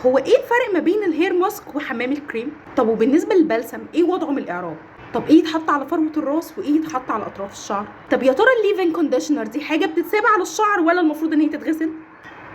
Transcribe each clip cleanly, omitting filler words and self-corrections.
هو ايه الفرق ما بين الهير ماسك وحمام الكريم؟ طب وبالنسبه للبلسم ايه وضعه من الاعراب؟ طب ايه يتحط على فروه الراس وايه يتحط على اطراف الشعر؟ طب يا ترى الليف-ان كونديشنر دي حاجه بتتساب على الشعر ولا المفروض ان هي تتغسل؟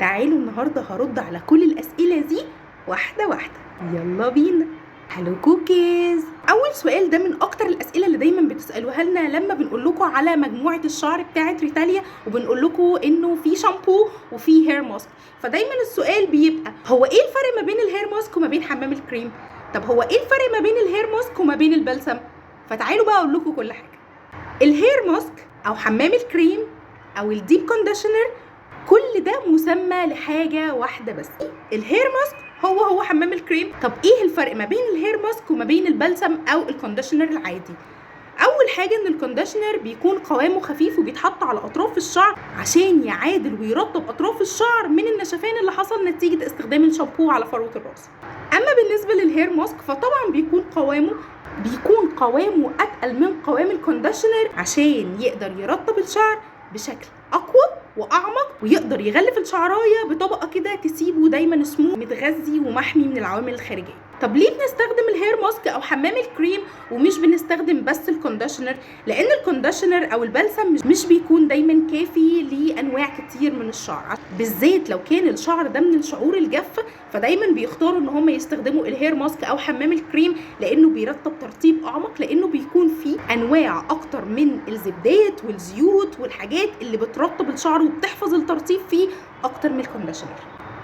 تعالوا النهارده هرد على كل الاسئله دي واحده واحده. يلا بينا. هلو كوكيز. اول سؤال ده من اكتر الاسئله اللي دايما بتسالوها لنا لما بنقول لكم على مجموعه الشعر بتاعه ريتاليا وبنقول لكم انه في شامبو وفي هير ماسك. فدايما السؤال بيبقى هو ايه الفرق ما بين الهير ماسك وما بين حمام الكريم؟ طب هو ايه الفرق ما بين الهير ماسك وما بين البلسم؟ فتعالوا بقى اقول لكم كل حاجه. الهير ماسك او حمام الكريم او الديب كونديشنر كل ده مسمى لحاجه واحده بس. الهير ماسك هو حمام الكريم. طب ايه الفرق ما بين الهير ماسك وما بين البلسم او الكونديشنر العادي؟ اول حاجه ان الكونديشنر بيكون قوامه خفيف وبيتحط على اطراف الشعر عشان يعادل ويرطب اطراف الشعر من النشفان اللي حصل نتيجه استخدام الشامبو على فروه الراس. اما بالنسبه للهير ماسك فطبعا بيكون قوامه اتقل من قوام الكونديشنر عشان يقدر يرطب الشعر بشكل اقوى واعمق ويقدر يغلف الشعرايه بطبقه كده تسيبه دايما سموث متغذي ومحمي من العوامل الخارجيه. طب ليه بنستخدم الهير ماسك او حمام الكريم ومش بنستخدم بس الكونديشنر؟ لان الكونديشنر او البلسم مش بيكون دايما كافي لانواع كتير من الشعر، بالذات لو كان الشعر ده من الشعور الجافه فدايما بيختاروا ان هم يستخدموا الهير ماسك او حمام الكريم لانه بيرطب ترطيب اعمق، لانه بيكون فيه انواع اكتر من الزبدات والزيوت والحاجات اللي بترطب الشعر وبتحفظ الترطيب فيه اكتر من الكونديشنر.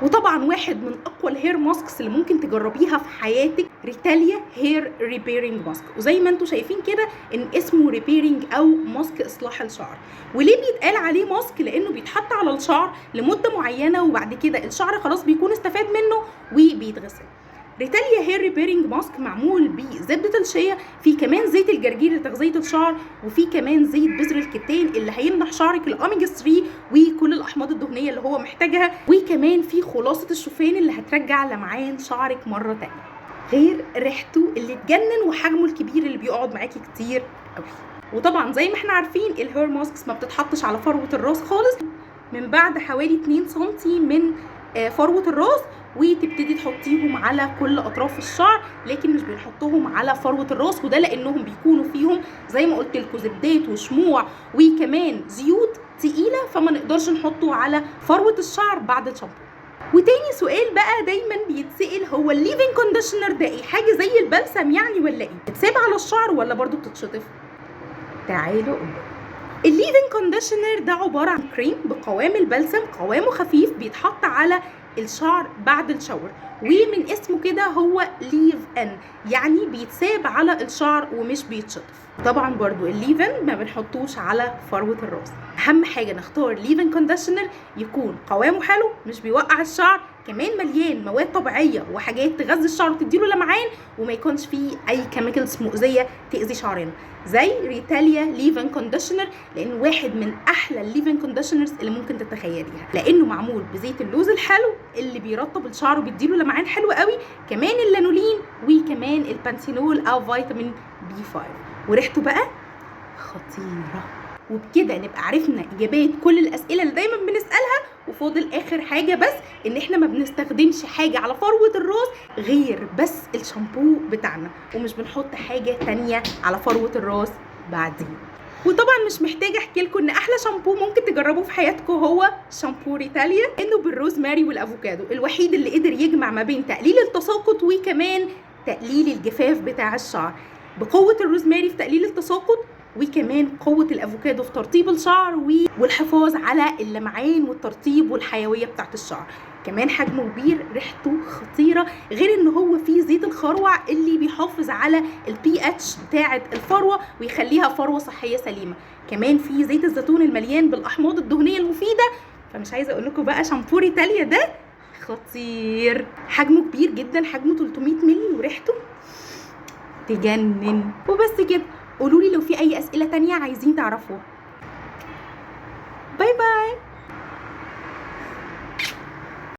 وطبعا واحد من اقوى الهير ماسكس اللي ممكن تجربيها في حياتك ريتاليا هير ريبيرنج ماسك، وزي ما انتم شايفين كده ان اسمه ريبيرنج او ماسك اصلاح الشعر. وليه بيتقال عليه ماسك؟ لانه بيتحط على الشعر لمده معينه وبعد كده الشعر خلاص بيكون استفاد منه وبيتغسل. ريتاليا هير ريبيرنج ماسك معمول بزبده الشيا، في كمان زيت الجرجير لتغذيه الشعر، وفي كمان زيت بذر الكتان اللي هيمنح شعرك الاوميجا 3 وكل الاحماض الدهنيه اللي هو محتاجها، وكمان في خلاصه الشوفان اللي هترجع لمعان شعرك مره تانية، غير ريحته اللي تجنن وحجمه الكبير اللي بيقعد معاكي كتير قوي. وطبعا زي ما احنا عارفين الهير ماسكس ما بتتحطش على فروه الراس خالص، من بعد حوالي 2 سم من فروه الراس وتبتدي تحطيهم على كل اطراف الشعر، لكن مش بنحطهم على فروه الراس، وده لانهم بيكونوا فيهم زي ما قلت لكم زبدات وشموع وكمان زيوت تقيله، فما نقدرش نحطه على فروه الشعر بعد الشامبو. وتاني سؤال بقى دايما بيتسال، هو الليف-ان كونديشنر ده ايه؟ حاجه زي البلسم يعني ولا ايه؟ بتتساب على الشعر ولا برضو بتتشطف؟ تعالوا اقول لكم. الليف-ان كونديشنر ده عباره عن كريم بقوام البلسم، قوامه خفيف، بيتحط على الشعر بعد الشاور، ومن اسمه كده هو ليف ان يعني بيتساب على الشعر ومش بيتشطف. طبعا برضو الليف-ان ما بنحطوش على فروه الراس. اهم حاجه نختار ليف-ان كونديشنر يكون قوامه حلو مش بيوقع الشعر، كمان مليان مواد طبيعيه وحاجات تغذي الشعر وتديله لمعان، وما يكونش فيه اي كيميكالز مؤذيه تاذي شعرنا زي ريتاليا ليف-ان كونديشنر، لانه واحد من احلى الليف-ان كونديشنرز اللي ممكن تتخيليها، لانه معمول بزيت اللوز الحلو اللي بيرطب الشعر وبيديله لمعان حلو قوي، كمان اللانولين وكمان البانثينول او فيتامين بي 5، وريحته بقى خطيره. وبكده نبقى عرفنا اجابات كل الاسئله اللي دايما بنسالها، وفاضل اخر حاجه بس ان احنا ما بنستخدمش حاجه على فروه الراس غير بس الشامبو بتاعنا، ومش بنحط حاجه تانية على فروه الراس بعدين. وطبعا مش محتاجه احكي لكم ان احلى شامبو ممكن تجربوه في حياتكم هو شامبو ريتاليا، انه بالروزماري والافوكادو، الوحيد اللي قدر يجمع ما بين تقليل التساقط وكمان تقليل الجفاف بتاع الشعر، بقوه الروزماري في تقليل التساقط وكمان قوه الافوكادو في ترطيب الشعر والحفاظ على اللمعان والترطيب والحيويه بتاعت الشعر. كمان حجمه كبير، ريحته خطيره، غير ان هو فيه زيت الخروع اللي بيحافظ على البي اتش بتاعه الفروه ويخليها فروه صحيه سليمه. كمان فيه زيت الزيتون المليان بالاحماض الدهنيه المفيده. فمش عايزه اقول لكم بقى شامبو ريتاليا ده خطير، حجمه كبير جدا، حجمه 300 مللي وريحته تجنن. وبس كده، قولوا لي لو في اي اسئله تانية عايزين تعرفوها. باي باي.